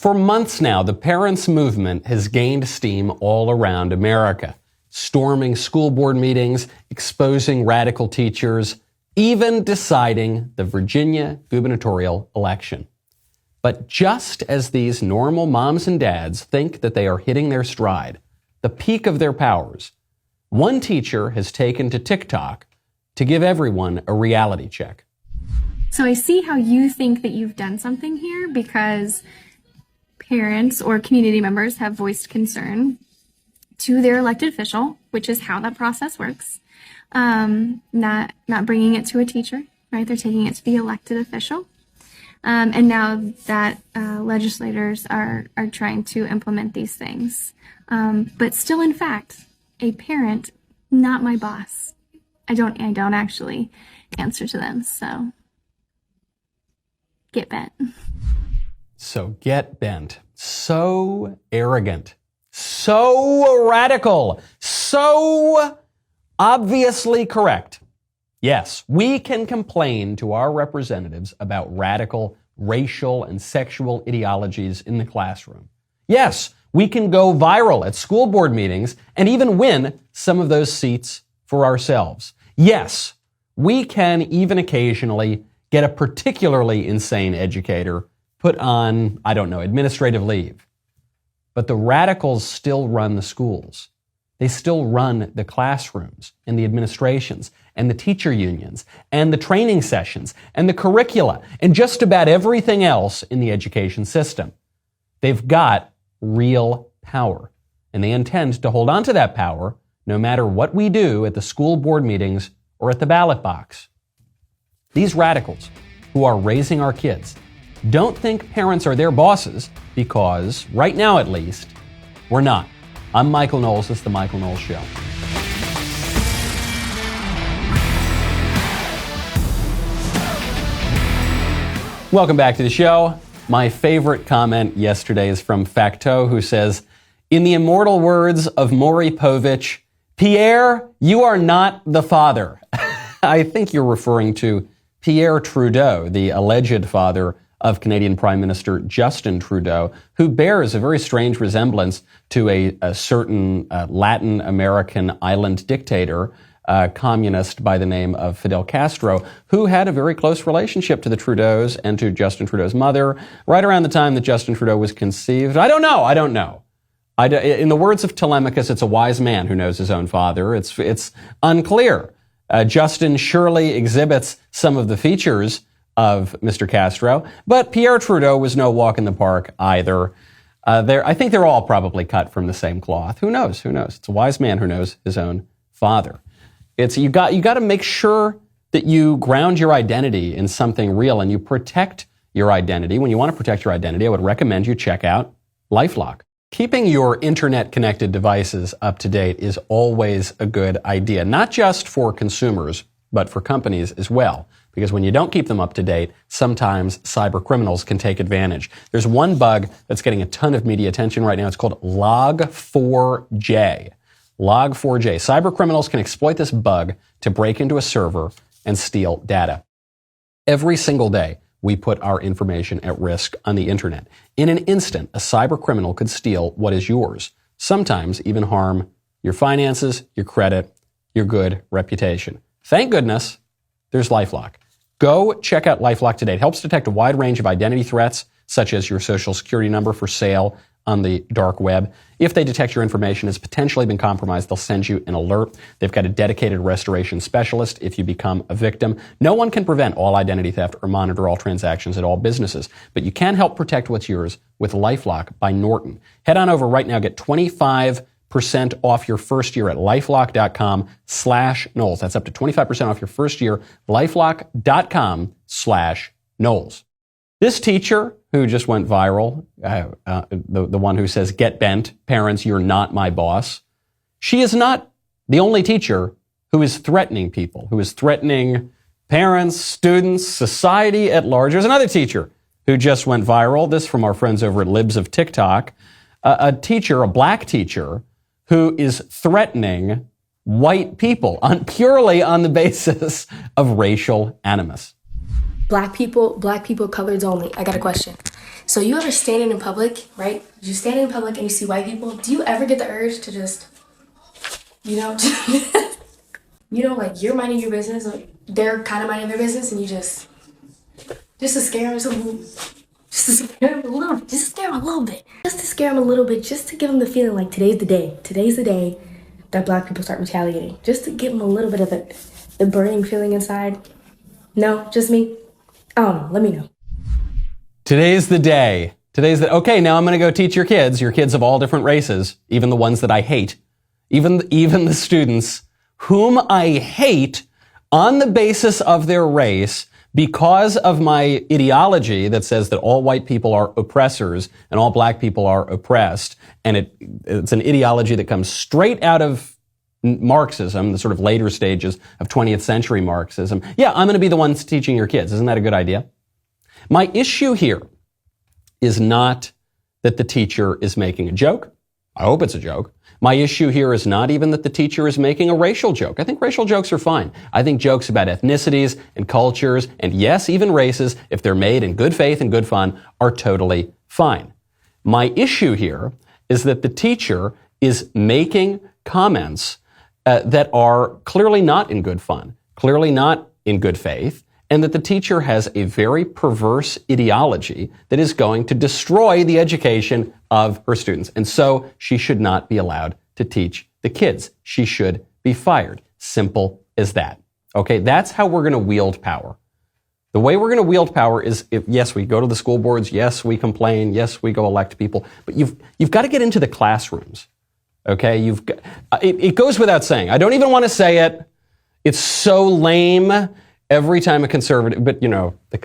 For months now, the parents' movement has gained steam all around America, storming school board meetings, exposing radical teachers, even deciding the Virginia gubernatorial election. But just as these normal moms and dads think that they are hitting their stride, the peak of their powers, one teacher has taken to TikTok to give everyone a reality check. So I see how you think that you've done something here because parents or community members have voiced concern to their elected official, which is how that process works. Not bringing it to a teacher, right? They're taking it to the elected official. And now that legislators are trying to implement these things. But still, in fact, a parent, not my boss. I don't actually answer to them, so get bent. So get bent. So arrogant. So radical. So obviously correct. Yes, we can complain to our representatives about radical racial and sexual ideologies in the classroom. Yes, we can go viral at school board meetings and even win some of those seats for ourselves. Yes, we can even occasionally get a particularly insane educator put on, administrative leave. But the radicals still run the schools. They still run the classrooms and the administrations and the teacher unions and the training sessions and the curricula and just about everything else in the education system. They've got real power, and they intend to hold on to that power no matter what we do at the school board meetings or at the ballot box. These radicals who are raising our kids don't think parents are their bosses because, right now at least, we're not. I'm Michael Knowles. This is The Michael Knowles Show. Welcome back to the show. My favorite comment yesterday is from Facto, who says, in the immortal words of Maury Povich, Pierre, you are not the father. I think you're referring to Pierre Trudeau, the alleged father of Canadian Prime Minister Justin Trudeau, who bears a very strange resemblance to a certain Latin American island dictator, communist by the name of Fidel Castro, who had a very close relationship to the Trudeaus and to Justin Trudeau's mother right around the time that Justin Trudeau was conceived. I don't know. In the words of Telemachus, it's a wise man who knows his own father. It's unclear. Justin surely exhibits some of the features of Mr. Castro, but Pierre Trudeau was no walk in the park either. I think they're all probably cut from the same cloth. Who knows? It's a wise man who knows his own father. You got to make sure that you ground your identity in something real and you protect your identity. When you want to protect your identity, I would recommend you check out LifeLock. Keeping your internet-connected devices up to date is always a good idea, not just for consumers, but for companies as well. Because when you don't keep them up to date, sometimes cyber criminals can take advantage. There's one bug that's getting a ton of media attention right now. It's called Log4j. Log4j. Cyber criminals can exploit this bug to break into a server and steal data. Every single day, we put our information at risk on the internet. In an instant, a cyber criminal could steal what is yours, sometimes even harm your finances, your credit, your good reputation. Thank goodness there's LifeLock. Go check out LifeLock today. It helps detect a wide range of identity threats, such as your social security number for sale on the dark web. If they detect your information has potentially been compromised, they'll send you an alert. They've got a dedicated restoration specialist if you become a victim. No one can prevent all identity theft or monitor all transactions at all businesses, but you can help protect what's yours with LifeLock by Norton. Head on over right now, get 25% off your first year at LifeLock.com/Knowles. That's up to 25% off your first year, LifeLock.com/Knowles. This teacher who just went viral, the one who says, get bent, parents, you're not my boss. She is not the only teacher who is threatening people, who is threatening parents, students, society at large. There's another teacher who just went viral. This from our friends over at Libs of TikTok. A teacher, a black teacher, who is threatening white people purely on the basis of racial animus. black people, coloreds only. I got a question. So you ever standing in public, right? You standing in public and you see white people. Do you ever get the urge to just, like you're minding your business, or they're kind of minding their business, and you just to scare them just to scare them a little bit, just to scare them a little bit, just to give them the feeling like today's the day that black people start retaliating, just to give them a little bit of the burning feeling inside. No, just me. I don't know. Let me know. Today's the day. Okay, now I'm going to go teach your kids of all different races, even the ones that I hate, even the students whom I hate on the basis of their race because of my ideology that says that all white people are oppressors and all black people are oppressed. And it's an ideology that comes straight out of Marxism, the sort of later stages of 20th century Marxism. Yeah, I'm going to be the one teaching your kids. Isn't that a good idea? My issue here is not that the teacher is making a joke. I hope it's a joke. My issue here is not even that the teacher is making a racial joke. I think racial jokes are fine. I think jokes about ethnicities and cultures, and yes, even races, if they're made in good faith and good fun, are totally fine. My issue here is that the teacher is making comments that are clearly not in good fun, clearly not in good faith, and that the teacher has a very perverse ideology that is going to destroy the education of her students. And so she should not be allowed to teach the kids. She should be fired. Simple as that. Okay, that's how we're going to wield power. The way we're going to wield power is, yes, we go to the school boards, yes, we complain, yes, we go elect people, but you've got to get into the classrooms. Okay, it goes without saying. I don't even want to say it. It's so lame. Every time a conservative, but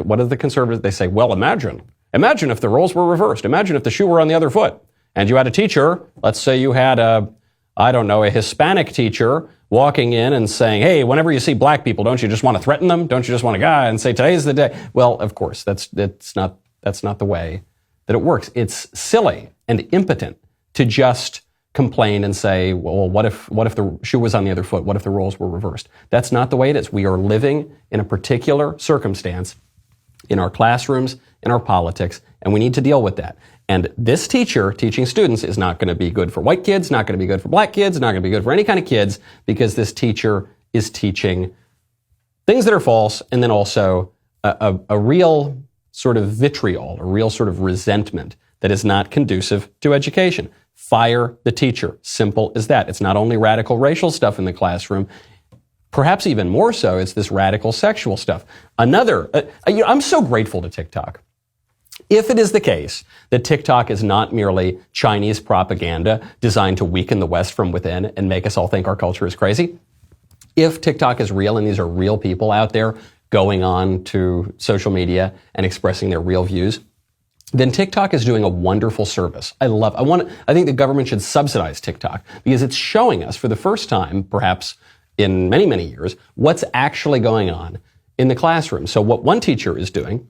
what are the conservatives? They say, well, imagine if the roles were reversed. Imagine if the shoe were on the other foot and you had a teacher, let's say you had a Hispanic teacher walking in and saying, hey, whenever you see black people, don't you just want to threaten them? Don't you just want to go and say, today's the day? Well, of course, that's not the way that it works. It's silly and impotent to just complain and say, well, what if the shoe was on the other foot? What if the roles were reversed? That's not the way it is. We are living in a particular circumstance in our classrooms, in our politics, and we need to deal with that. And this teacher teaching students is not going to be good for white kids, not going to be good for black kids, not going to be good for any kind of kids, because this teacher is teaching things that are false, and then also a real sort of vitriol, a real sort of resentment that is not conducive to education. Fire the teacher. Simple as that. It's not only radical racial stuff in the classroom. Perhaps even more so, it's this radical sexual stuff. I'm so grateful to TikTok. If it is the case that TikTok is not merely Chinese propaganda designed to weaken the West from within and make us all think our culture is crazy, if TikTok is real and these are real people out there going on to social media and expressing their real views, then TikTok is doing a wonderful service. I think the government should subsidize TikTok because it's showing us for the first time, perhaps in many, many years, what's actually going on in the classroom. So what one teacher is doing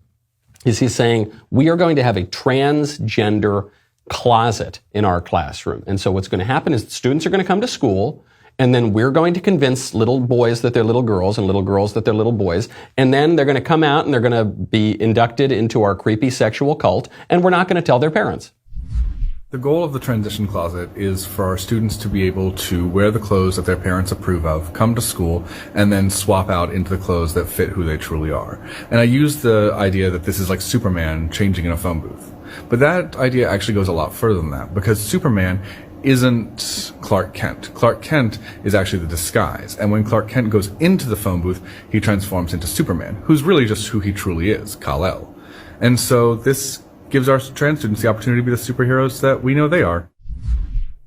is he's saying, we are going to have a transgender closet in our classroom. And so what's going to happen is students are going to come to school, and then we're going to convince little boys that they're little girls and little girls that they're little boys. And then they're going to come out and they're going to be inducted into our creepy sexual cult, and we're not going to tell their parents. The goal of the transition closet is for our students to be able to wear the clothes that their parents approve of, come to school, and then swap out into the clothes that fit who they truly are. And I use the idea that this is like Superman changing in a phone booth. But that idea actually goes a lot further than that, because Superman isn't Clark Kent. Clark Kent is actually the disguise. And when Clark Kent goes into the phone booth, he transforms into Superman, who's really just who he truly is, Kal-El. And so this gives our trans students the opportunity to be the superheroes that we know they are.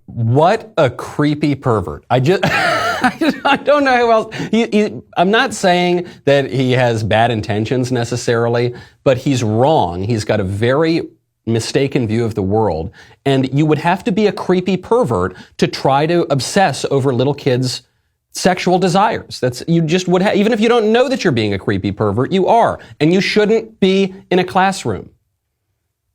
What a creepy pervert. I don't know who else. I'm not saying that he has bad intentions necessarily, but he's wrong. He's got a very mistaken view of the world. And you would have to be a creepy pervert to try to obsess over little kids' sexual desires. You just would have, even if you don't know that you're being a creepy pervert, you are. And you shouldn't be in a classroom.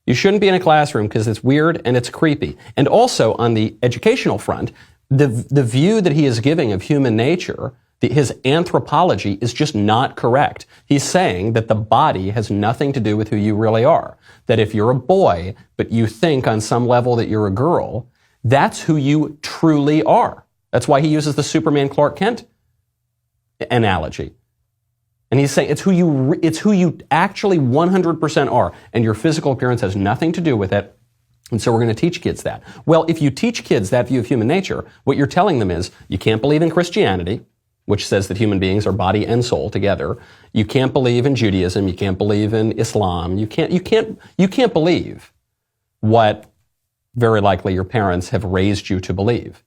You shouldn't be in a classroom because it's weird and it's creepy. And also on the educational front, the view that he is giving of human nature, His anthropology is just not correct. He's saying that the body has nothing to do with who you really are. That if you're a boy, but you think on some level that you're a girl, that's who you truly are. That's why he uses the Superman Clark Kent analogy. And he's saying it's who you actually 100% are, and your physical appearance has nothing to do with it. And so we're going to teach kids that. Well, if you teach kids that view of human nature, what you're telling them is you can't believe in Christianity, which says that human beings are body and soul together. You can't believe in Judaism. You can't believe in Islam. You can't believe what very likely your parents have raised you to believe.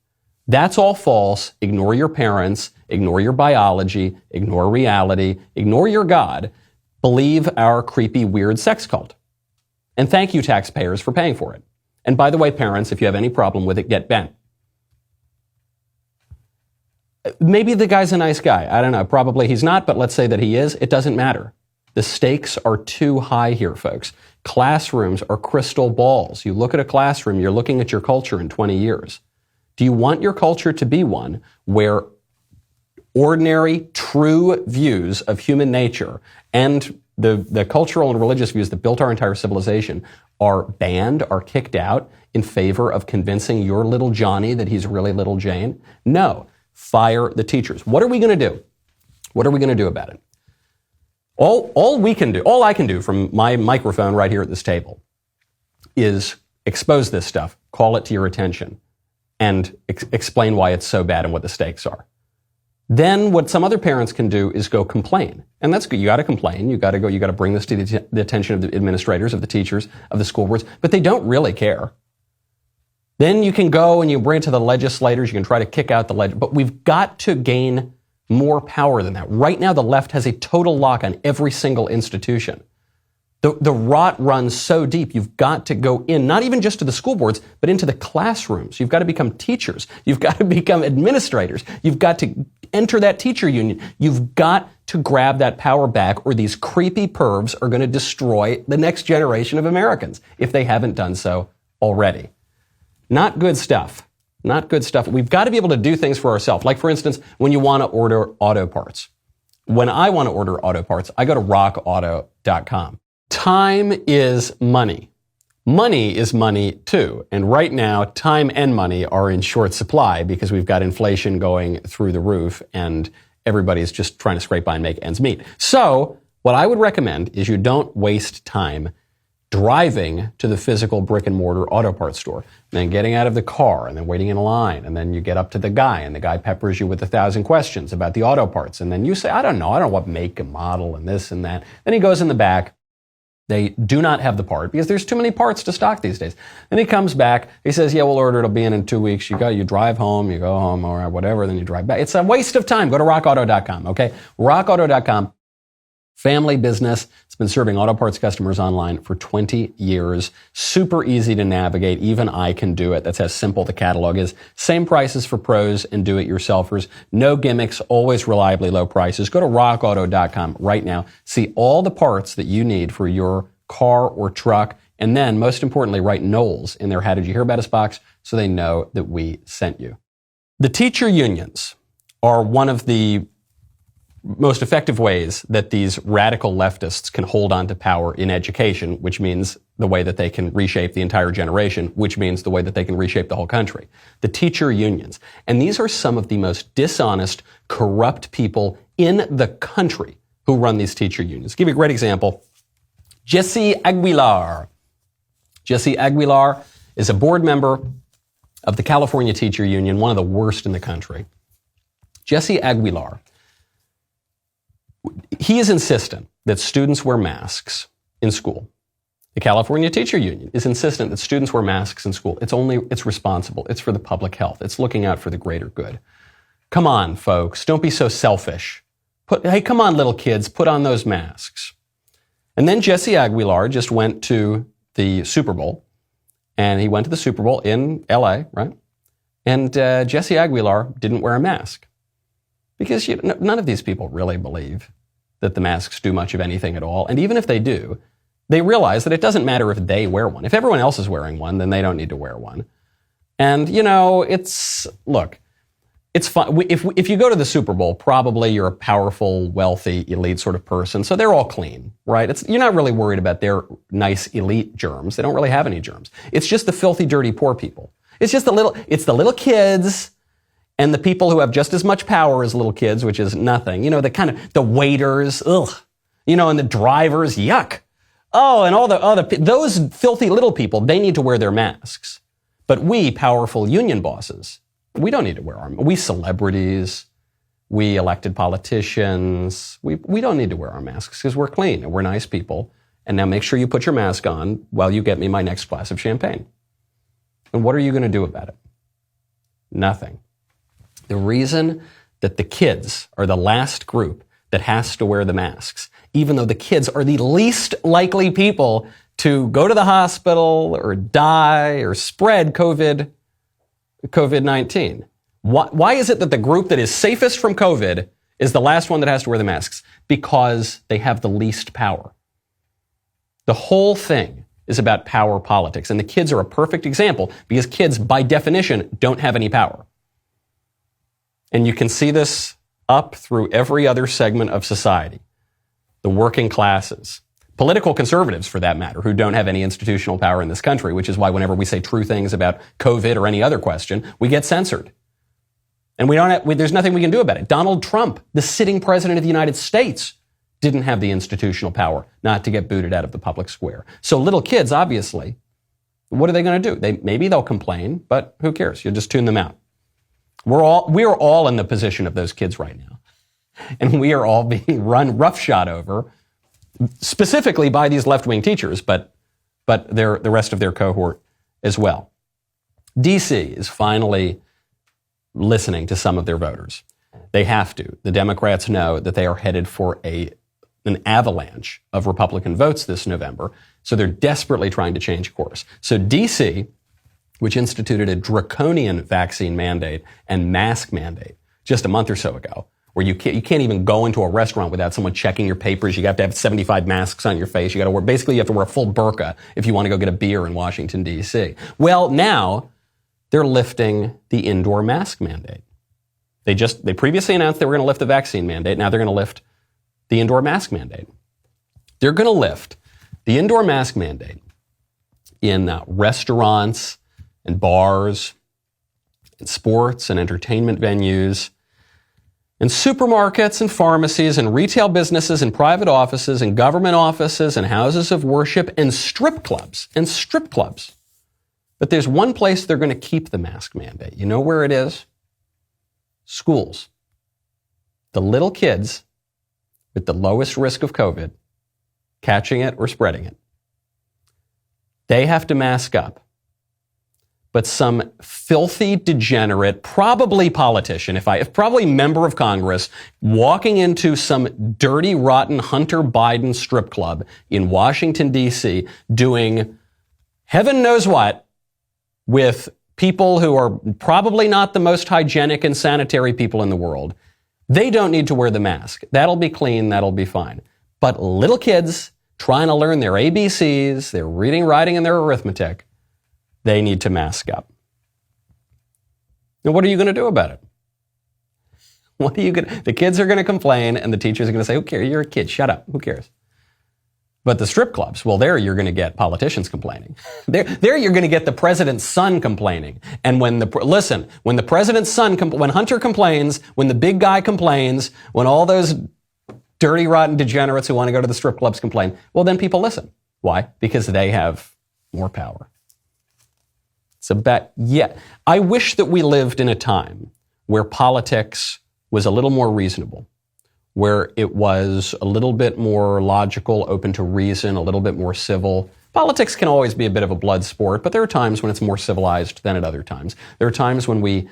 That's all false. Ignore your parents. Ignore your biology. Ignore reality. Ignore your God. Believe our creepy, weird sex cult. And thank you, taxpayers, for paying for it. And by the way, parents, if you have any problem with it, get bent. Maybe the guy's a nice guy. I don't know. Probably he's not, but let's say that he is. It doesn't matter. The stakes are too high here, folks. Classrooms are crystal balls. You look at a classroom, you're looking at your culture in 20 years. Do you want your culture to be one where ordinary, true views of human nature and the cultural and religious views that built our entire civilization are banned, are kicked out in favor of convincing your little Johnny that he's really little Jane? No. Fire the teachers. What are we going to do? What are we going to do about it? All I can do from my microphone right here at this table is expose this stuff, call it to your attention, and explain why it's so bad and what the stakes are. Then what some other parents can do is go complain. And that's good. You got to complain. You got to bring this to the attention of the administrators, of the teachers, of the school boards, but they don't really care. Then you can go and you bring it to the legislators. You can try to kick out the but we've got to gain more power than that. Right now, the left has a total lock on every single institution. The rot runs so deep, you've got to go in, not even just to the school boards, but into the classrooms. You've got to become teachers. You've got to become administrators. You've got to enter that teacher union. You've got to grab that power back, or these creepy pervs are going to destroy the next generation of Americans, if they haven't done so already. Not good stuff. Not good stuff. We've got to be able to do things for ourselves. Like, for instance, when you want to order auto parts. When I want to order auto parts, I go to RockAutocom. Time is money. Money is money too. And right now, time and money are in short supply because we've got inflation going through the roof and everybody's just trying to scrape by and make ends meet. So what I would recommend is you don't waste time driving to the physical brick and mortar auto parts store, and then getting out of the car and then waiting in a line. And then you get up to the guy and the guy peppers you with 1,000 questions about the auto parts. And then you say, I don't know what make and model and this and that. Then he goes in the back. They do not have the part because there's too many parts to stock these days. Then he comes back. He says, yeah, we'll order. It'll be in 2 weeks. You drive home, you go home or whatever. Then you drive back. It's a waste of time. Go to rockauto.com. Okay. rockauto.com. Family business. It's been serving auto parts customers online for 20 years. Super easy to navigate. Even I can do it. That's how simple the catalog is. Same prices for pros and do-it-yourselfers. No gimmicks. Always reliably low prices. Go to rockauto.com right now. See all the parts that you need for your car or truck. And then, most importantly, write Knowles in their How Did You Hear About Us box so they know that we sent you. The teacher unions are one of the most effective ways that these radical leftists can hold on to power in education, which means the way that they can reshape the entire generation, which means the way that they can reshape the whole country. The teacher unions. And these are some of the most dishonest, corrupt people in the country who run these teacher unions. I'll give you a great example. Jesse Aguilar. Jesse Aguilar is a board member of the California Teacher Union, one of the worst in the country. Jesse Aguilar. He is insistent that students wear masks in school. The California Teacher Union is insistent that students wear masks in school. It's responsible. It's for the public health. It's looking out for the greater good. Come on, folks. Don't be so selfish. Hey, come on, little kids. Put on those masks. And then Jesse Aguilar just went to the Super Bowl. And he went to the Super Bowl in LA, right? And Jesse Aguilar didn't wear a mask. Because none of these people really believe that the masks do much of anything at all. And even if they do, they realize that it doesn't matter if they wear one. If everyone else is wearing one, then they don't need to wear one. And, look, it's fun. If you go to the Super Bowl, probably you're a powerful, wealthy, elite sort of person. So they're all clean, right? You're not really worried about their nice elite germs. They don't really have any germs. It's just the filthy, dirty, poor people. It's the little kids and the people who have just as much power as little kids, which is nothing. You know, the waiters, ugh. You know, and the drivers, yuck. Oh, and those filthy little people, they need to wear their masks. But we, powerful union bosses, we don't need to wear we celebrities, we elected politicians, we don't need to wear our masks because we're clean and we're nice people. And now make sure you put your mask on while you get me my next glass of champagne. And what are you going to do about it? Nothing. The reason that the kids are the last group that has to wear the masks, even though the kids are the least likely people to go to the hospital or die or spread COVID-19. Why is it that the group that is safest from COVID is the last one that has to wear the masks? Because they have the least power. The whole thing is about power politics, and the kids are a perfect example because kids, by definition, don't have any power. And you can see this up through every other segment of society. The working classes, political conservatives for that matter, who don't have any institutional power in this country, which is why whenever we say true things about COVID or any other question, we get censored. And there's nothing we can do about it. Donald Trump, the sitting president of the United States, didn't have the institutional power not to get booted out of the public square. So little kids, obviously, what are they going to do? Maybe they'll complain, but who cares? You'll just tune them out. We are all in the position of those kids right now. And we are all being run roughshod over, specifically by these left-wing teachers, but the rest of their cohort as well. DC is finally listening to some of their voters. They have to. The Democrats know that they are headed for an avalanche of Republican votes this November, so they're desperately trying to change course. So DC, which instituted a draconian vaccine mandate and mask mandate just a month or so ago, where you can't even go into a restaurant without someone checking your papers. You have to have 75 masks on your face. You have to wear a full burqa if you want to go get a beer in Washington, D.C. Well, now they're lifting the indoor mask mandate. They previously announced they were going to lift the vaccine mandate. Now they're going to lift the indoor mask mandate. They're going to lift the indoor mask mandate in restaurants and bars and sports and entertainment venues and supermarkets and pharmacies and retail businesses and private offices and government offices and houses of worship and strip clubs. But there's one place they're going to keep the mask mandate. You know where it is? Schools. The little kids with the lowest risk of COVID, catching it or spreading it. They have to mask up. But some filthy, degenerate, probably politician, probably member of Congress, walking into some dirty, rotten Hunter Biden strip club in Washington, D.C., doing heaven knows what with people who are probably not the most hygienic and sanitary people in the world. They don't need to wear the mask. That'll be clean. That'll be fine. But little kids trying to learn their ABCs, their reading, writing, and their arithmetic, they need to mask up. And what are you going to do about it? The kids are going to complain and the teachers are going to say, who cares? You're a kid. Shut up. Who cares? But the strip clubs, well, there you're going to get politicians complaining. There you're going to get the president's son complaining. And when the president's son, when Hunter complains, when the big guy complains, when all those dirty, rotten degenerates who want to go to the strip clubs complain, well, then people listen. Why? Because they have more power. I wish that we lived in a time where politics was a little more reasonable, where it was a little bit more logical, open to reason, a little bit more civil. Politics can always be a bit of a blood sport, but there are times when it's more civilized than at other times. There are times when we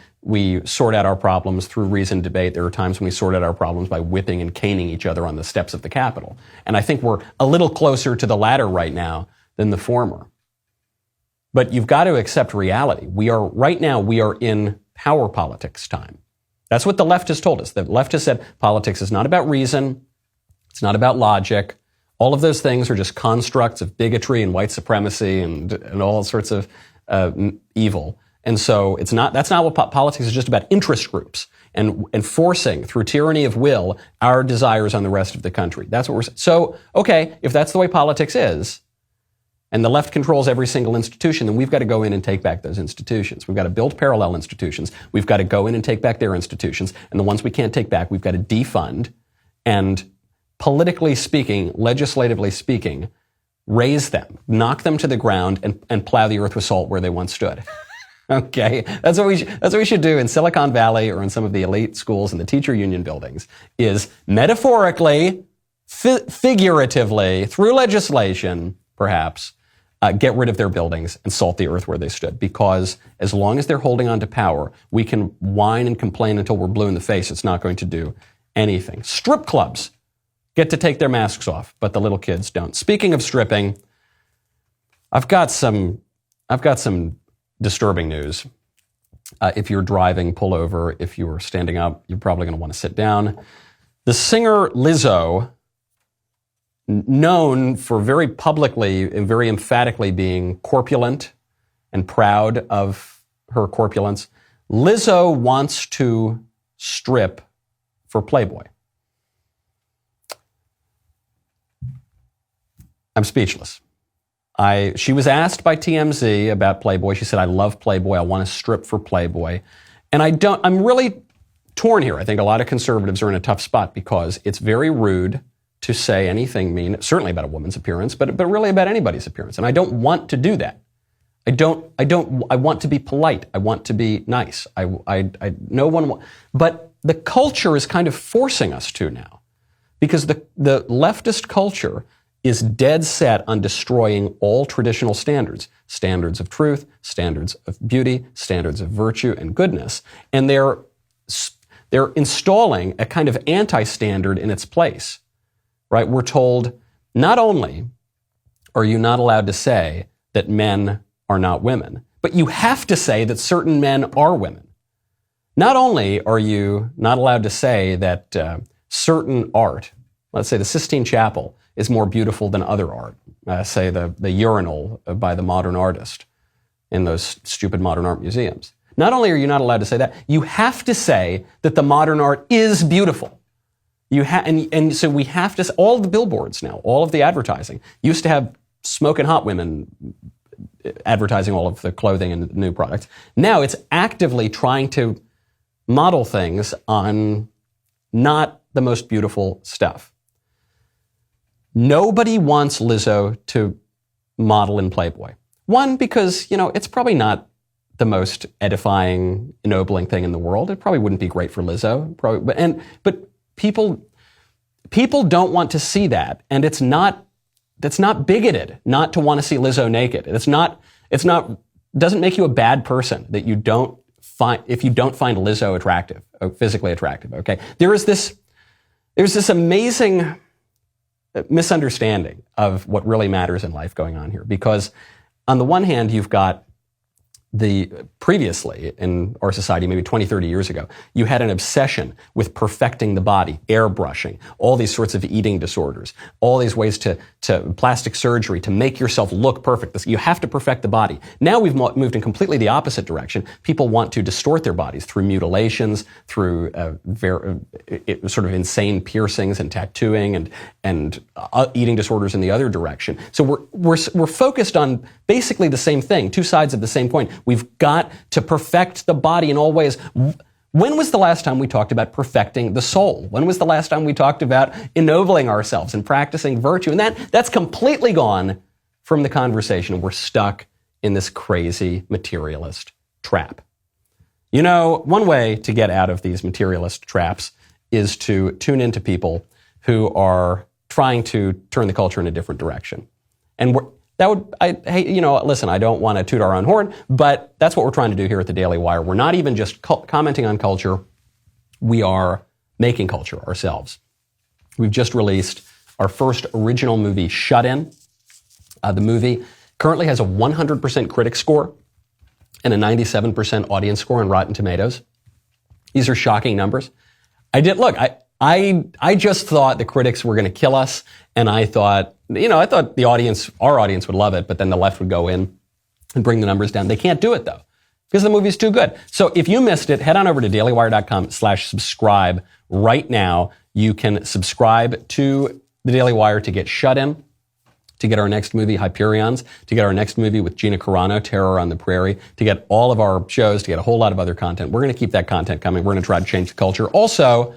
sort out our problems through reasoned debate. There are times when we sort out our problems by whipping and caning each other on the steps of the Capitol. And I think we're a little closer to the latter right now than the former. But you've got to accept reality. We are in power politics time. That's what the left has told us. The left has said politics is not about reason. It's not about logic. All of those things are just constructs of bigotry and white supremacy and all sorts of evil. And so that's not what politics is just about, interest groups and forcing through tyranny of will our desires on the rest of the country. That's what we're saying. So, okay, if that's the way politics is, and the left controls every single institution, then we've got to go in and take back those institutions. We've got to build parallel institutions. We've got to go in and take back their institutions. And the ones we can't take back, we've got to defund and, politically speaking, legislatively speaking, raise them, knock them to the ground, and plow the earth with salt where they once stood. Okay, that's what we should do in Silicon Valley or in some of the elite schools and the teacher union buildings, is metaphorically, figuratively, through legislation, perhaps, get rid of their buildings and salt the earth where they stood. Because as long as they're holding on to power, we can whine and complain until we're blue in the face. It's not going to do anything. Strip clubs get to take their masks off, but the little kids don't. Speaking of stripping, I've got some disturbing news. If you're driving, pull over. If you're standing up, you're probably going to want to sit down. The singer Lizzo, known for very publicly and very emphatically being corpulent and proud of her corpulence, Lizzo wants to strip for Playboy. I'm speechless. She was asked by TMZ about Playboy. She said, I love Playboy. I want to strip for Playboy. And I'm really torn here. I think a lot of conservatives are in a tough spot because it's very rude to say anything mean, certainly about a woman's appearance, but really about anybody's appearance. And I don't want to do that. I want to be polite. I want to be nice. But the culture is kind of forcing us to now, because the leftist culture is dead set on destroying all traditional standards of truth, standards of beauty, standards of virtue and goodness. And they're installing a kind of anti-standard in its place. Right? We're told, not only are you not allowed to say that men are not women, but you have to say that certain men are women. Not only are you not allowed to say that certain art, let's say the Sistine Chapel, is more beautiful than other art, say the urinal by the modern artist in those stupid modern art museums. Not only are you not allowed to say that, you have to say that the modern art is beautiful. And so we have to, all the billboards now, all of the advertising, used to have smoking hot women advertising all of the clothing and new products. Now it's actively trying to model things on not the most beautiful stuff. Nobody wants Lizzo to model in Playboy. One, because, it's probably not the most edifying, ennobling thing in the world. It probably wouldn't be great for Lizzo. But people don't want to see that, and that's not bigoted not to want to see Lizzo naked. Doesn't make you a bad person that if you don't find Lizzo attractive, physically attractive. Okay, there's this amazing misunderstanding of what really matters in life going on here, because on the one hand you've got previously in our society, maybe 20, 30 years ago, you had an obsession with perfecting the body, airbrushing, all these sorts of eating disorders, all these ways to plastic surgery to make yourself look perfect. You have to perfect the body. Now we've moved in completely the opposite direction. People want to distort their bodies through mutilations, through sort of insane piercings and tattooing and eating disorders in the other direction. So we're focused on basically the same thing, two sides of the same coin. We've got to perfect the body in all ways. When was the last time we talked about perfecting the soul? When was the last time we talked about ennobling ourselves and practicing virtue? And that's completely gone from the conversation. We're stuck in this crazy materialist trap. One way to get out of these materialist traps is to tune into people who are trying to turn the culture in a different direction. And listen, I don't want to toot our own horn, but that's what we're trying to do here at the Daily Wire. We're not even just commenting on culture. We are making culture ourselves. We've just released our first original movie, Shut In. The movie currently has a 100% critic score and a 97% audience score on Rotten Tomatoes. These are shocking numbers. I just thought the critics were going to kill us, and I thought our audience would love it, but then the left would go in and bring the numbers down. They can't do it, though. because the movie's too good. So if you missed it, head on over to dailywire.com/subscribe right now. You can subscribe to the Daily Wire to get Shut In, to get our next movie, Hyperions, to get our next movie with Gina Carano, Terror on the Prairie, to get all of our shows, to get a whole lot of other content. We're going to keep that content coming. We're going to try to change the culture. Also,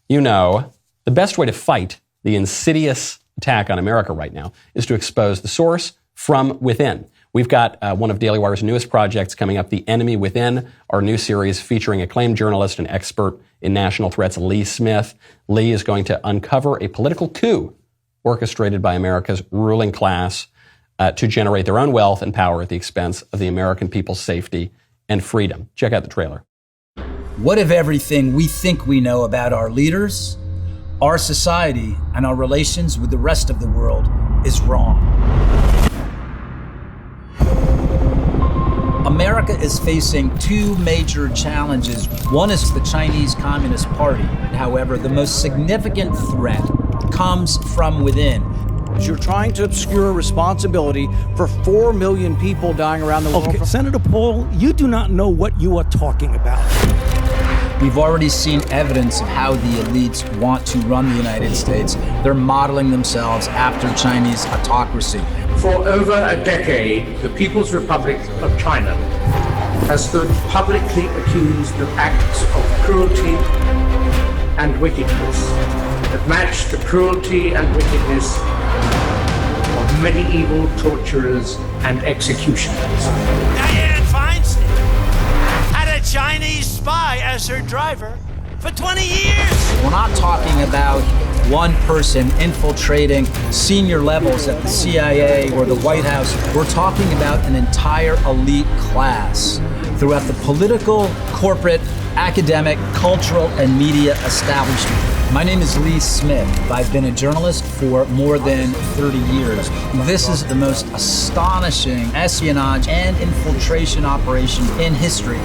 you know, the best way to fight the insidious attack on America right now is to expose the source from within. We've got one of Daily Wire's newest projects coming up, The Enemy Within, our new series featuring acclaimed journalist and expert in national threats, Lee Smith. Lee is going to uncover a political coup orchestrated by America's ruling class to generate their own wealth and power at the expense of the American people's safety and freedom. Check out the trailer. What if everything we think we know about our leaders, our society, and our relations with the rest of the world is wrong? America is facing two major challenges. One is the Chinese Communist Party. However, the most significant threat comes from within. You're trying to obscure responsibility for 4 million people dying around the world. Okay, Senator Paul, you do not know what you are talking about. We've already seen evidence of how the elites want to run the United States. They're modeling themselves after Chinese autocracy. For over a decade, the People's Republic of China has stood publicly accused of acts of cruelty and wickedness that match the cruelty and wickedness of medieval torturers and executioners. Dianne Feinstein had a Chinese spy as her driver for 20 years. We're not talking about one person infiltrating senior levels at the CIA or the White House. We're talking about an entire elite class throughout the political, corporate, academic, cultural, and media establishment. My name is Lee Smith. I've been a journalist for more than 30 years. This is the most astonishing espionage and infiltration operation in history.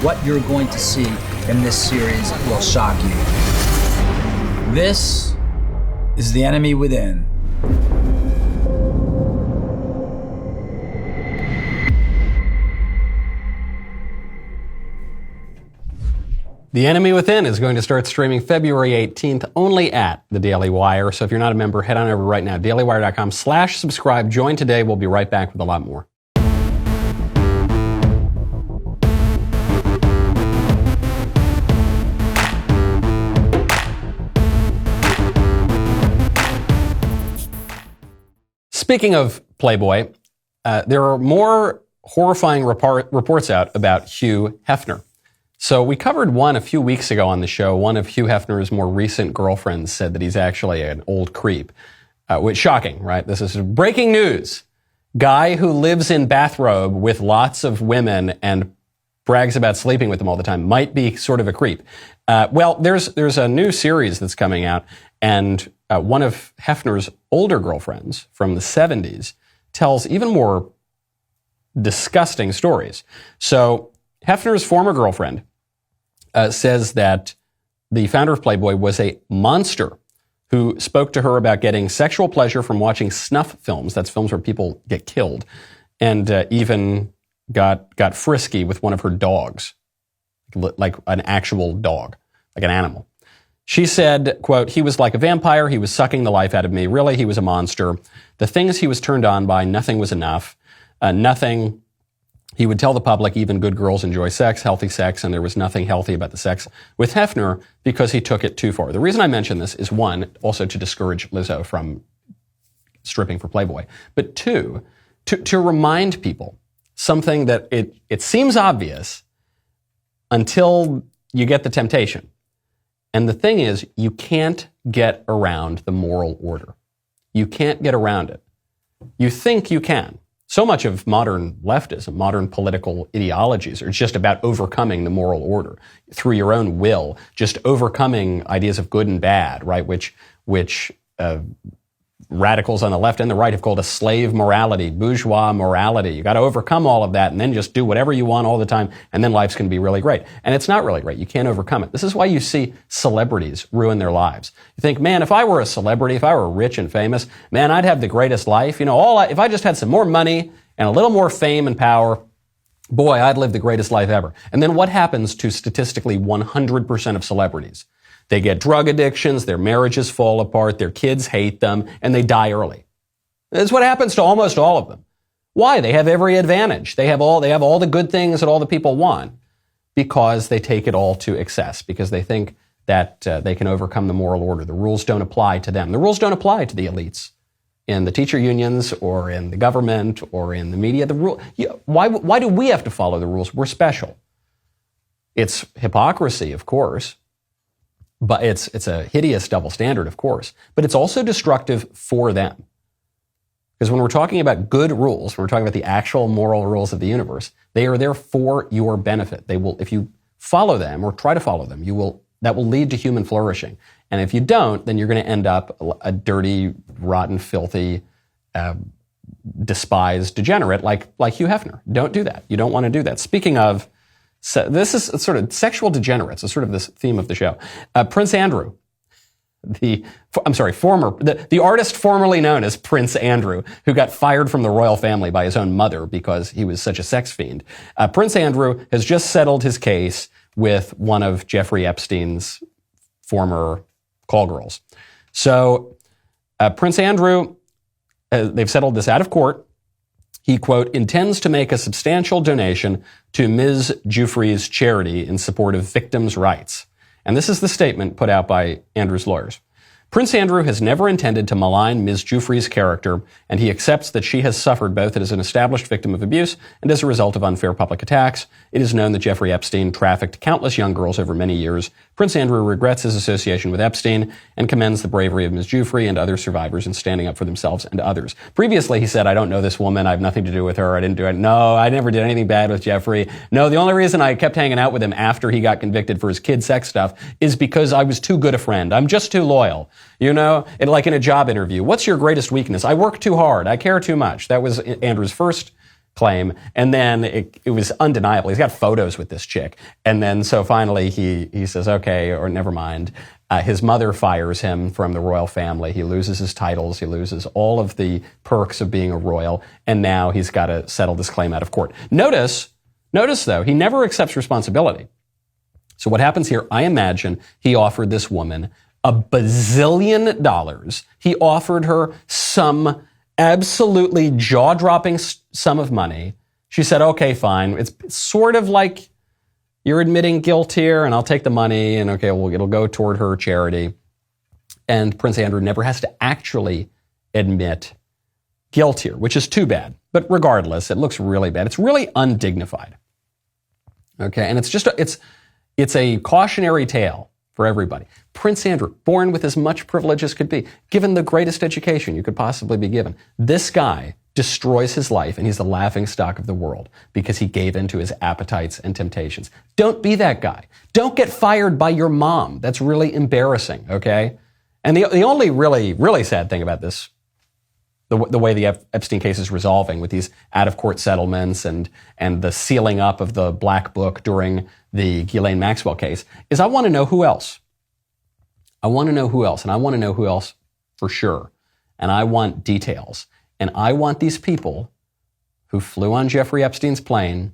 What you're going to see in this series will shock you. This is The Enemy Within. The Enemy Within is going to start streaming February 18th only at The Daily Wire. So if you're not a member, head on over right now, dailywire.com/subscribe. Join today. We'll be right back with a lot more. Speaking of Playboy, there are more horrifying reports out about Hugh Hefner. So we covered one a few weeks ago on the show. One of Hugh Hefner's more recent girlfriends said that he's actually an old creep. Which shocking, right? This is breaking news. Guy who lives in bathrobe with lots of women and brags about sleeping with them all the time might be sort of a creep. Well, there's a new series that's coming out, and one of Hefner's older girlfriends from the 70s tells even more disgusting stories. So Hefner's former girlfriend says that the founder of Playboy was a monster who spoke to her about getting sexual pleasure from watching snuff films. That's films where people get killed, and even got frisky with one of her dogs, like an actual dog, like an animal. She said, quote, "He was like a vampire. He was sucking the life out of me. Really, he was a monster. The things he was turned on by, nothing was enough. Nothing. He would tell the public even good girls enjoy sex, healthy sex, and there was nothing healthy about the sex with Hefner because he took it too far." The reason I mention this is, one, also to discourage Lizzo from stripping for Playboy, but two, to remind people something that it seems obvious until you get the temptation. And the thing is, you can't get around the moral order. You can't get around it. You think you can. So much of modern leftism, modern political ideologies are just about overcoming the moral order through your own will, just overcoming ideas of good and bad, right? Which radicals on the left and the right have called a slave morality, bourgeois morality. You got to overcome all of that and then just do whatever you want all the time, and then life's going to be really great. And it's not really great. You can't overcome it. This is why you see celebrities ruin their lives. You think, man, if I were a celebrity, if I were rich and famous, man, I'd have the greatest life. You know, if I just had some more money and a little more fame and power, Boy, I'd live the greatest life ever. And then what happens to statistically 100% of celebrities? They get drug addictions, their marriages fall apart, their kids hate them, and they die early. That's what happens to almost all of them. Why? They have every advantage. They have all the good things that all the people want because they take it all to excess, because they think that they can overcome the moral order. The rules don't apply to them. The rules don't apply to the elites in the teacher unions or in the government or in the media. Why do we have to follow the rules? We're special. It's hypocrisy, of course, but it's a hideous double standard, of course, but it's also destructive for them. Because when we're talking about good rules, when we're talking about the actual moral rules of the universe, they are there for your benefit. They will, if you follow them or try to follow them, that will lead to human flourishing. And if you don't, then you're going to end up a dirty, rotten, filthy, despised degenerate like Hugh Hefner. Don't do that. You don't want to do that. Speaking of, this is sort of sexual degenerates. It's sort of this theme of the show. Prince Andrew, the artist formerly known as Prince Andrew, who got fired from the royal family by his own mother because he was such a sex fiend. Prince Andrew has just settled his case with one of Jeffrey Epstein's former call girls. So Prince Andrew, they've settled this out of court. He, quote, intends to make a substantial donation to Ms. Giuffre's charity in support of victims' rights. And this is the statement put out by Andrew's lawyers. Prince Andrew has never intended to malign Ms. Giuffre's character, and he accepts that she has suffered both as an established victim of abuse and as a result of unfair public attacks. It is known that Jeffrey Epstein trafficked countless young girls over many years. Prince Andrew regrets his association with Epstein and commends the bravery of Ms. Giuffre and other survivors in standing up for themselves and others. Previously, he said, I don't know this woman. I have nothing to do with her. I didn't do it. No, I never did anything bad with Jeffrey. No, the only reason I kept hanging out with him after he got convicted for his kid sex stuff is because I was too good a friend. I'm just too loyal. You know, like in a job interview, what's your greatest weakness? I work too hard. I care too much. That was Andrew's first claim. And then it was undeniable. He's got photos with this chick. And then so finally he says, okay, or never mind. His mother fires him from the royal family. He loses his titles. He loses all of the perks of being a royal. And now he's got to settle this claim out of court. Notice though, he never accepts responsibility. So what happens here, I imagine he offered this woman $1 bazillion. He offered her some absolutely jaw-dropping sum of money. She said, okay, fine. It's sort of like you're admitting guilt here, and I'll take the money, and okay, well, it'll go toward her charity. And Prince Andrew never has to actually admit guilt here, which is too bad. But regardless, it looks really bad. It's really undignified. Okay, and it's a cautionary tale for everybody. Prince Andrew, born with as much privilege as could be, given the greatest education you could possibly be given. This guy destroys his life, and he's the laughingstock of the world because he gave in to his appetites and temptations. Don't be that guy. Don't get fired by your mom. That's really embarrassing, okay? And the only really sad thing about this, the way the Epstein case is resolving with these out-of-court settlements and the sealing up of the black book during the Ghislaine Maxwell case, is I want to know who else. I want to know who else, and I want to know who else for sure. And I want details. And I want these people who flew on Jeffrey Epstein's plane,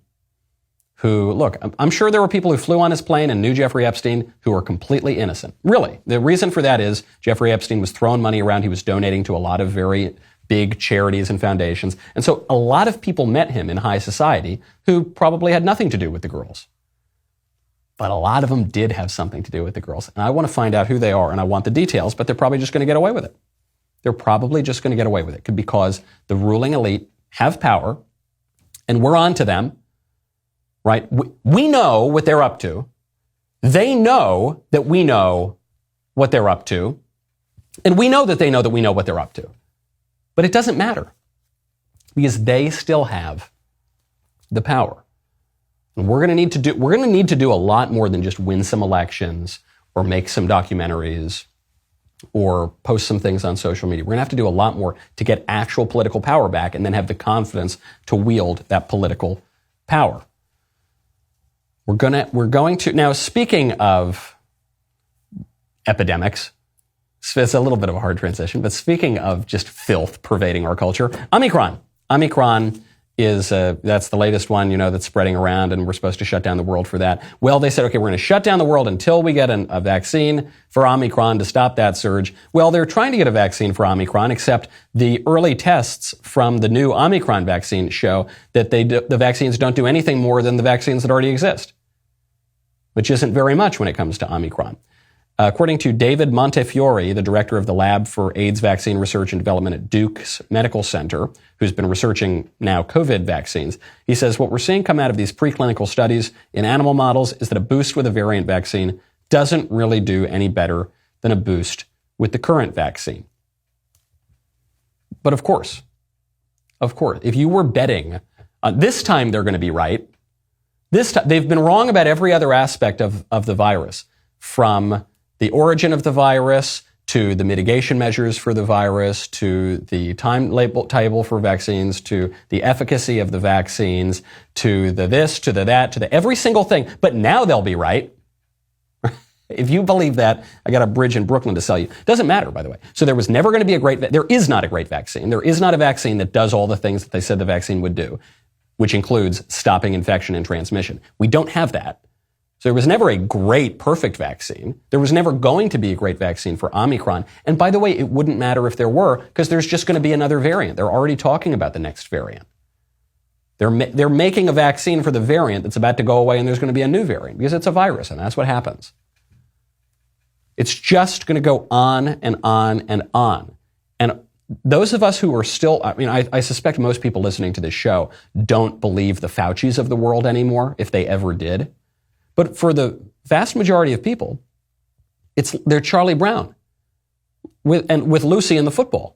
who, look, I'm sure there were people who flew on his plane and knew Jeffrey Epstein who are completely innocent. Really. The reason for that is Jeffrey Epstein was throwing money around. He was donating to a lot of very big charities and foundations. And so a lot of people met him in high society who probably had nothing to do with the girls. But a lot of them did have something to do with the girls. And I want to find out who they are, and I want the details, but they're probably just going to get away with it. They're probably just going to get away with it because the ruling elite have power, and we're on to them, right? We know what they're up to. They know that we know what they're up to. And we know that they know that we know what they're up to. But it doesn't matter because they still have the power. And we're going to need to do a lot more than just win some elections or make some documentaries or post some things on social media. We're going to have to do a lot more to get actual political power back and then have the confidence to wield that political power. We're going to now, speaking of epidemics, it's a little bit of a hard transition, but speaking of just filth pervading our culture, Omicron that's the latest one, that's spreading around, and we're supposed to shut down the world for that. Well, they said, okay, we're going to shut down the world until we get a vaccine for Omicron to stop that surge. Well, they're trying to get a vaccine for Omicron, except the early tests from the new Omicron vaccine show that the vaccines don't do anything more than the vaccines that already exist, which isn't very much when it comes to Omicron. According to David Montefiore, the director of the Lab for AIDS Vaccine Research and Development at Duke's Medical Center, who's been researching now COVID vaccines, he says what we're seeing come out of these preclinical studies in animal models is that a boost with a variant vaccine doesn't really do any better than a boost with the current vaccine. But of course, if you were betting, this time they're going to be right. This time, they've been wrong about every other aspect of the virus, from the origin of the virus, to the mitigation measures for the virus, to the timetable for vaccines, to the efficacy of the vaccines, to the this, to the that, to the every single thing. But now they'll be right. If you believe that, I got a bridge in Brooklyn to sell you. Doesn't matter, by the way. So there was never going to be there is not a great vaccine. There is not a vaccine that does all the things that they said the vaccine would do, which includes stopping infection and transmission. We don't have that. So there was never a great, perfect vaccine. There was never going to be a great vaccine for Omicron. And by the way, it wouldn't matter if there were, because there's just going to be another variant. They're already talking about the next variant. They're making a vaccine for the variant that's about to go away, and there's going to be a new variant, because it's a virus, and that's what happens. It's just going to go on and on and on. And those of us who are still, I suspect most people listening to this show don't believe the Faucis of the world anymore, if they ever did. But for the vast majority of people, they're Charlie Brown with Lucy in the football.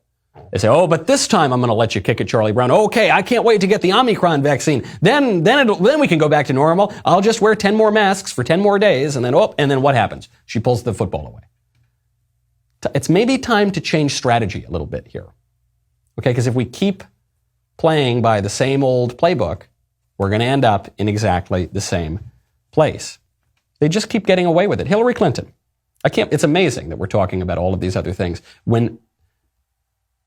They say, oh, but this time I'm going to let you kick it, Charlie Brown. Okay, I can't wait to get the Omicron vaccine. Then we can go back to normal. I'll just wear 10 more masks for 10 more days, and then what happens? She pulls the football away. It's maybe time to change strategy a little bit here. Okay, because if we keep playing by the same old playbook, we're going to end up in exactly the same place. They just keep getting away with it. Hillary Clinton. It's amazing that we're talking about all of these other things when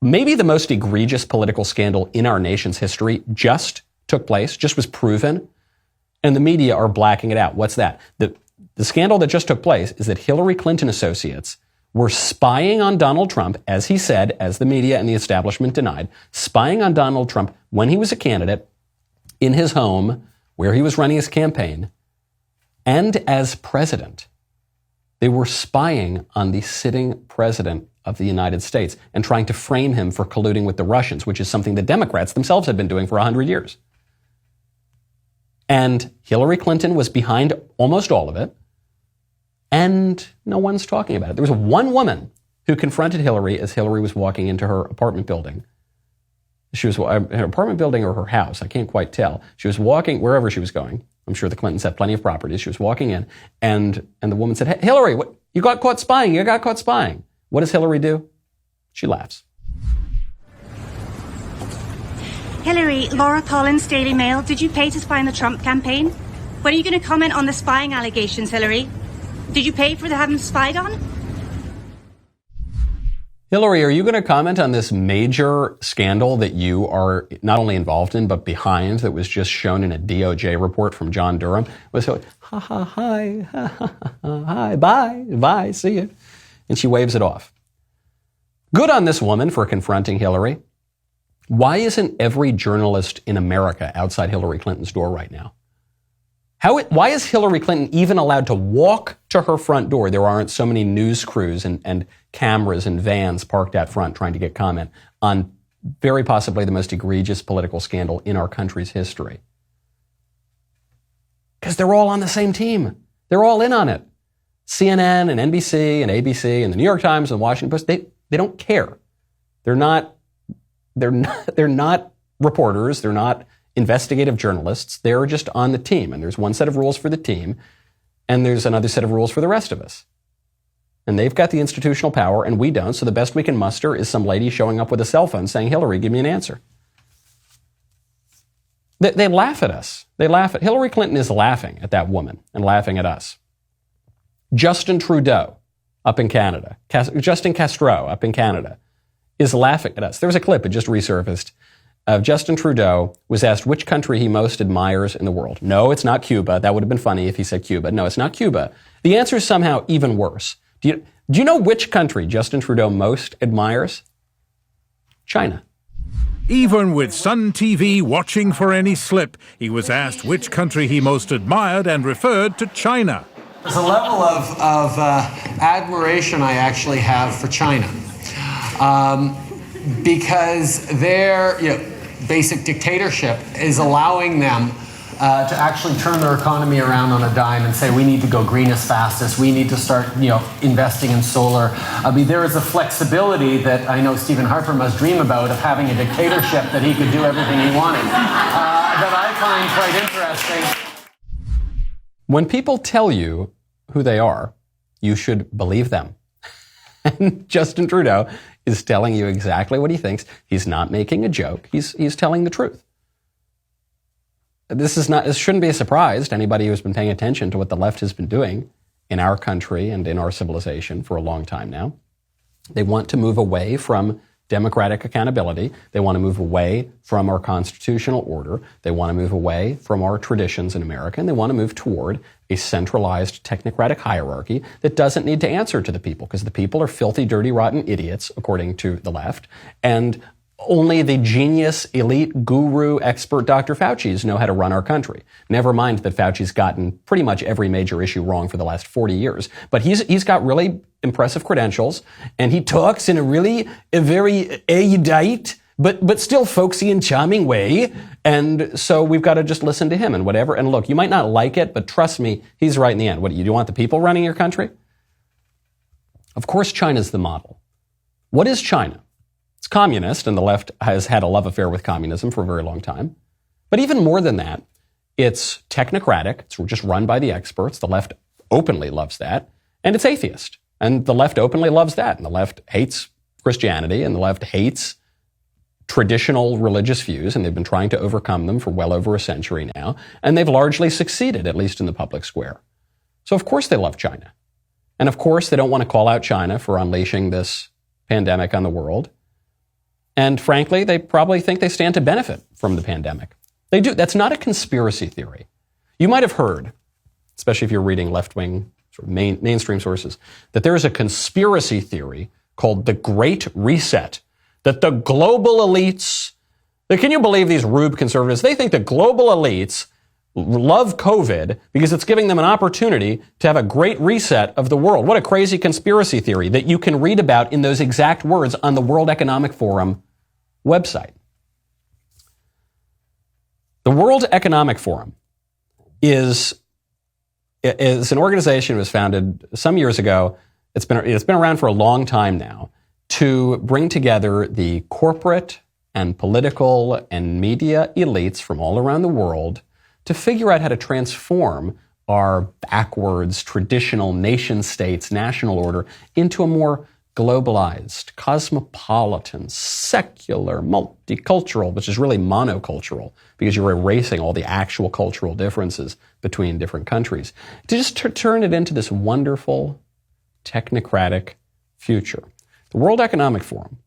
maybe the most egregious political scandal in our nation's history just took place, just was proven, and the media are blacking it out. What's that? The scandal that just took place is that Hillary Clinton associates were spying on Donald Trump, as he said, as the media and the establishment denied, spying on Donald Trump when he was a candidate in his home where he was running his campaign, and as president. They were spying on the sitting president of the United States and trying to frame him for colluding with the Russians, which is something the Democrats themselves had been doing for 100 years. And Hillary Clinton was behind almost all of it, and no one's talking about it. There was one woman who confronted Hillary as Hillary was walking into her apartment building. She was her apartment building or her house, I can't quite tell. She was walking wherever she was going. I'm sure the Clintons have plenty of properties. She was walking in, and the woman said, "Hey, Hillary, what, you got caught spying. You got caught spying." What does Hillary do? She laughs. Hillary, Laura Collins, Daily Mail. Did you pay to spy on the Trump campaign? When are you going to comment on the spying allegations, Hillary? Did you pay for having spied on? Hillary, are you going to comment on this major scandal that you are not only involved in, but behind, that was just shown in a DOJ report from John Durham? It was like, ha, ha, hi, ha, ha, ha, hi, bye, see you. And she waves it off. Good on this woman for confronting Hillary. Why isn't every journalist in America outside Hillary Clinton's door right now? Why is Hillary Clinton even allowed to walk to her front door? There aren't so many news crews and cameras and vans parked out front trying to get comment on very possibly the most egregious political scandal in our country's history. Because they're all on the same team. They're all in on it. CNN and NBC and ABC and the New York Times and the Washington Post, they don't care. They're not reporters. They're not investigative journalists. They're just on the team. And there's one set of rules for the team, and there's another set of rules for the rest of us. And they've got the institutional power, and we don't. So the best we can muster is some lady showing up with a cell phone saying, "Hillary, give me an answer." They laugh at us. Hillary Clinton is laughing at that woman and laughing at us. Justin Trudeau up in Canada, Justin Castro up in Canada, is laughing at us. There was a clip, it just resurfaced, Justin Trudeau was asked which country he most admires in the world. No, it's not Cuba. That would have been funny if he said Cuba. No, it's not Cuba. The answer is somehow even worse. Do you know which country Justin Trudeau most admires? China. Even with Sun TV watching for any slip, he was asked which country he most admired and referred to China. There's a level of admiration I actually have for China. Because their basic dictatorship is allowing them to actually turn their economy around on a dime and say we need to go green as fast as we need to start investing in solar. I mean, there is a flexibility that I know Stephen Harper must dream about of having a dictatorship that he could do everything he wanted that I find quite interesting. When people tell you who they are, you should believe them. And Justin Trudeau is telling you exactly what he thinks. He's not making a joke. He's telling the truth. This shouldn't be a surprise to anybody who's been paying attention to what the left has been doing in our country and in our civilization for a long time now. They want to move away from democratic accountability. They want to move away from our constitutional order. They want to move away from our traditions in America, and they want to move toward a centralized technocratic hierarchy that doesn't need to answer to the people, because the people are filthy, dirty, rotten idiots, according to the left, and only the genius, elite, guru, expert Dr. Fauci's know how to run our country. Never mind that Fauci's gotten pretty much every major issue wrong for the last 40 years. But he's got really impressive credentials, and he talks in a very erudite, but still folksy and charming way. And so we've got to just listen to him and whatever. And look, you might not like it, but trust me, he's right in the end. What, you want the people running your country? Of course, China's the model. What is China? It's communist, and the left has had a love affair with communism for a very long time. But even more than that, it's technocratic. It's just run by the experts. The left openly loves that. And it's atheist. And the left openly loves that. And the left hates Christianity, and the left hates traditional religious views, and they've been trying to overcome them for well over a century now. And they've largely succeeded, at least in the public square. So of course they love China. And of course they don't want to call out China for unleashing this pandemic on the world. And frankly, they probably think they stand to benefit from the pandemic. They do. That's not a conspiracy theory. You might have heard, especially if you're reading left-wing sort of mainstream sources, that there is a conspiracy theory called the Great Reset, that the global elites, can you believe these rube conservatives? They think the global elites love COVID because it's giving them an opportunity to have a great reset of the world. What a crazy conspiracy theory that you can read about in those exact words on the World Economic Forum website. The World Economic Forum is an organization that was founded some years ago. It's been around for a long time now to bring together the corporate and political and media elites from all around the world to figure out how to transform our backwards traditional nation states, national order, into a more globalized, cosmopolitan, secular, multicultural, which is really monocultural because you're erasing all the actual cultural differences between different countries, to just turn it into this wonderful technocratic future. The World Economic Forum,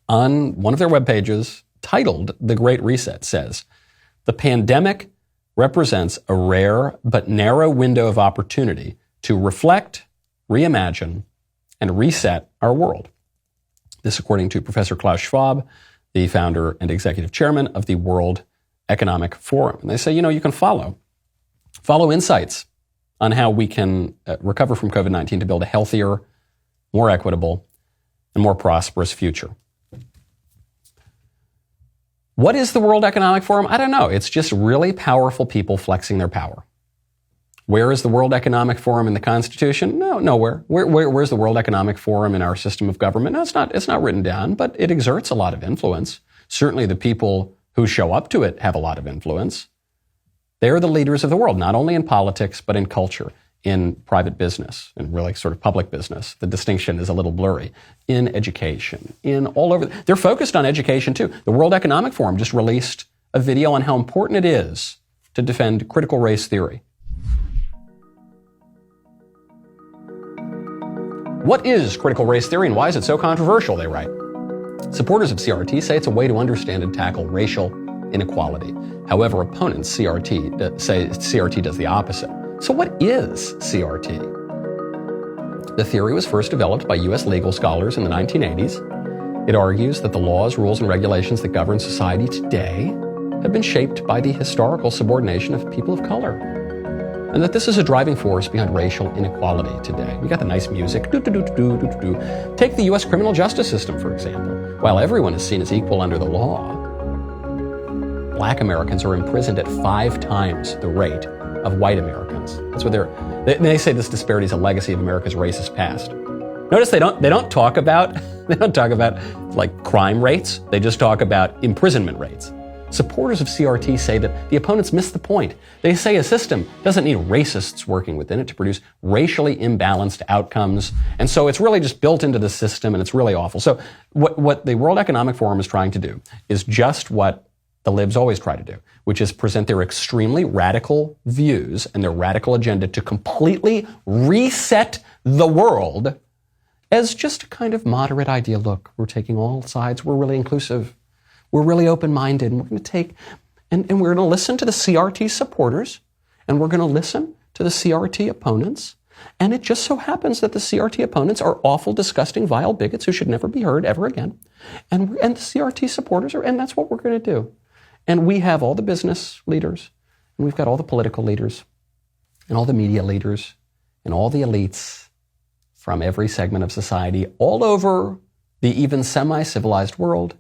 on one of their web pages titled The Great Reset, says, the pandemic represents a rare but narrow window of opportunity to reflect, reimagine, and reset our world. This according to Professor Klaus Schwab, the founder and executive chairman of the World Economic Forum. And they say, you can follow insights on how we can recover from COVID-19 to build a healthier, more equitable, and more prosperous future. What is the World Economic Forum? I don't know. It's just really powerful people flexing their power. Where is the World Economic Forum in the Constitution? No, nowhere. Where's the World Economic Forum in our system of government? No, it's not written down, but it exerts a lot of influence. Certainly the people who show up to it have a lot of influence. They are the leaders of the world, not only in politics, but in culture, in private business, and really sort of public business. The distinction is a little blurry. In education, in all over. They're focused on education too. The World Economic Forum just released a video on how important it is to defend critical race theory. What is critical race theory and why is it so controversial, they write? Supporters of CRT say it's a way to understand and tackle racial inequality. However, opponents say CRT does the opposite. So what is CRT? The theory was first developed by U.S. legal scholars in the 1980s. It argues that the laws, rules, and regulations that govern society today have been shaped by the historical subordination of people of color, and that this is a driving force behind racial inequality today. We got the nice music. Take the U.S. criminal justice system, for example. While everyone is seen as equal under the law, Black Americans are imprisoned at 5 times the rate of white Americans. That's what they say this disparity is a legacy of America's racist past. Notice they don't talk about like crime rates. They just talk about imprisonment rates. Supporters of CRT say that the opponents miss the point. They say a system doesn't need racists working within it to produce racially imbalanced outcomes. And so it's really just built into the system, and it's really awful. So what the World Economic Forum is trying to do is just what the libs always try to do, which is present their extremely radical views and their radical agenda to completely reset the world as just a kind of moderate idea. Look, we're taking all sides. We're really inclusive. We're really open-minded. And we're going to take, and we're going to listen to the CRT supporters, and we're going to listen to the CRT opponents. And it just so happens that the CRT opponents are awful, disgusting, vile bigots who should never be heard ever again. And the CRT supporters are, and that's what we're going to do. And we have all the business leaders, and we've got all the political leaders, and all the media leaders, and all the elites from every segment of society all over the even semi-civilized world.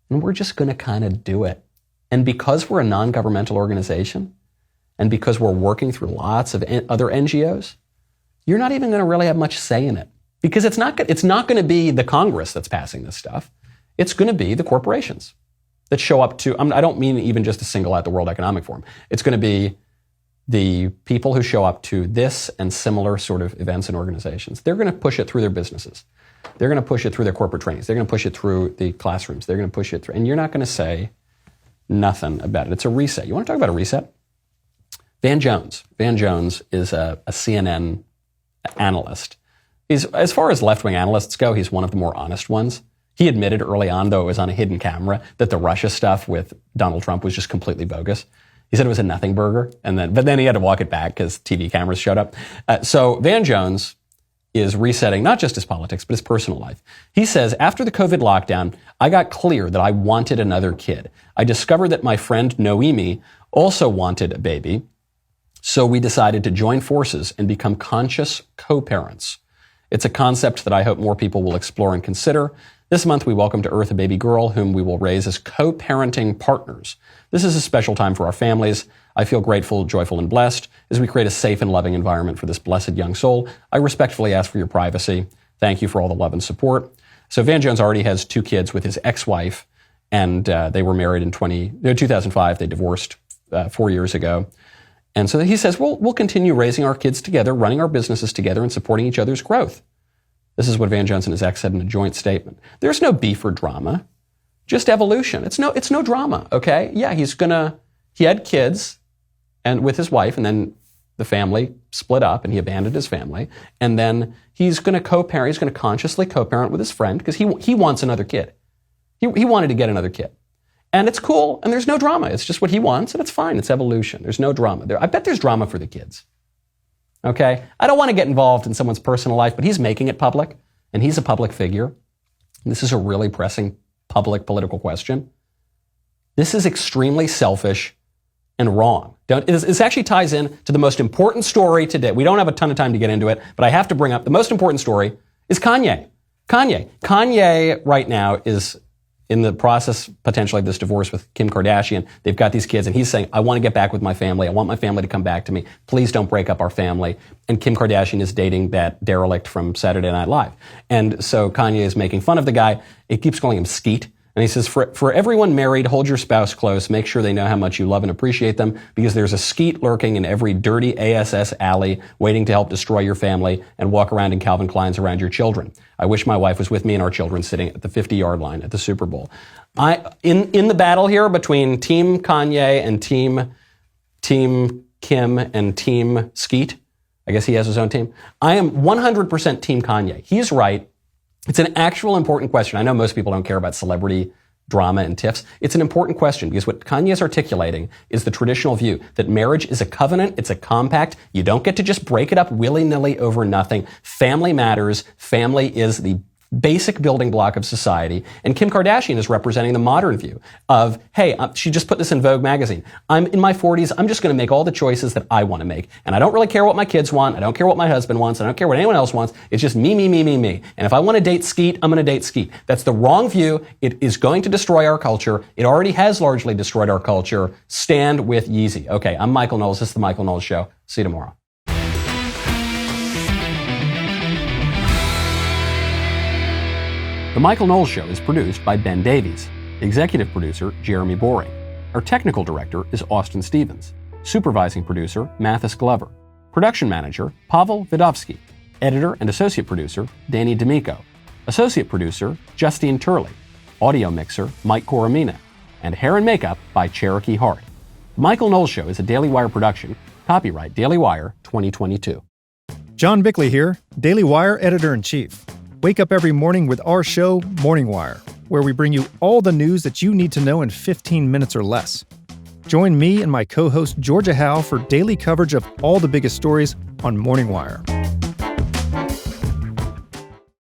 And we're just going to kind of do it. And because we're a non-governmental organization, and because we're working through lots of other NGOs, you're not even going to really have much say in it. Because it's not going to be the Congress that's passing this stuff. It's going to be the corporations that show up to, I don't mean even just to single out the World Economic Forum. It's going to be the people who show up to this and similar sort of events and organizations. They're going to push it through their businesses. They're going to push it through their corporate trainings. They're going to push it through the classrooms. They're going to push it through, and you're not going to say nothing about it. It's a reset. You want to talk about a reset? Van Jones. Van Jones is a CNN analyst. As far as left-wing analysts go, he's one of the more honest ones. He admitted early on, though it was on a hidden camera, that the Russia stuff with Donald Trump was just completely bogus. He said it was a nothing burger, but then he had to walk it back because TV cameras showed up. So Van Jones is resetting not just his politics, but his personal life. He says, after the COVID lockdown, I got clear that I wanted another kid. I discovered that my friend Noemi also wanted a baby. So we decided to join forces and become conscious co-parents. It's a concept that I hope more people will explore and consider. This month, we welcome to Earth a baby girl whom we will raise as co-parenting partners. This is a special time for our families. I feel grateful, joyful, and blessed as we create a safe and loving environment for this blessed young soul. I respectfully ask for your privacy. Thank you for all the love and support. So Van Jones already has 2 kids with his ex-wife, and they were married in 2005. They divorced 4 years ago. And so he says, we'll continue raising our kids together, running our businesses together, and supporting each other's growth. This is what Van Jones and his ex said in a joint statement. There's no beef or drama, just evolution. It's no drama, okay? Yeah, he had kids and with his wife, and then the family split up and he abandoned his family. And then he's going to co-parent, he's going to consciously co-parent with his friend because he wants another kid. He wanted to get another kid. And it's cool, and there's no drama. It's just what he wants, and it's fine. It's evolution. There's no drama there. I bet there's drama for the kids. Okay? I don't want to get involved in someone's personal life, but he's making it public, and he's a public figure. This is a really pressing public political question. This is extremely selfish and wrong. This actually ties in to the most important story today. We don't have a ton of time to get into it, but I have to bring up the most important story is Kanye. Kanye right now is in the process, potentially, of this divorce with Kim Kardashian. They've got these kids, and he's saying, I want to get back with my family. I want my family to come back to me. Please don't break up our family. And Kim Kardashian is dating that derelict from Saturday Night Live. And so Kanye is making fun of the guy. It keeps calling him Skeet. And he says, for everyone married, hold your spouse close. Make sure they know how much you love and appreciate them, because there's a skeet lurking in every dirty ASS alley waiting to help destroy your family and walk around in Calvin Kleins around your children. I wish my wife was with me and our children sitting at the 50-yard line at the Super Bowl. In the battle here between Team Kanye and Team Kim and Team Skeet, I guess he has his own team, I am 100% Team Kanye. He's right. It's an actual important question. I know most people don't care about celebrity drama and tiffs. It's an important question because what Kanye is articulating is the traditional view that marriage is a covenant, it's a compact. You don't get to just break it up willy-nilly over nothing. Family matters. Family is the basic building block of society. And Kim Kardashian is representing the modern view of, hey, she just put this in Vogue magazine. I'm in my 40s. I'm just going to make all the choices that I want to make. And I don't really care what my kids want. I don't care what my husband wants. I don't care what anyone else wants. It's just me, me, me, me, me. And if I want to date Skeet, I'm going to date Skeet. That's the wrong view. It is going to destroy our culture. It already has largely destroyed our culture. Stand with Yeezy. Okay, I'm Michael Knowles. This is The Michael Knowles Show. See you tomorrow. The Michael Knowles Show is produced by Ben Davies. Executive producer, Jeremy Boring. Our technical director is Austin Stevens. Supervising producer, Mathis Glover. Production manager, Pavel Vidovsky. Editor and associate producer, Danny D'Amico. Associate producer, Justine Turley. Audio mixer, Mike Coromina. And hair and makeup by Cherokee Hart. The Michael Knowles Show is a Daily Wire production. Copyright Daily Wire 2022. John Bickley here, Daily Wire Editor-in-Chief. Wake up every morning with our show, Morning Wire, where we bring you all the news that you need to know in 15 minutes or less. Join me and my co-host Georgia Howe for daily coverage of all the biggest stories on Morning Wire.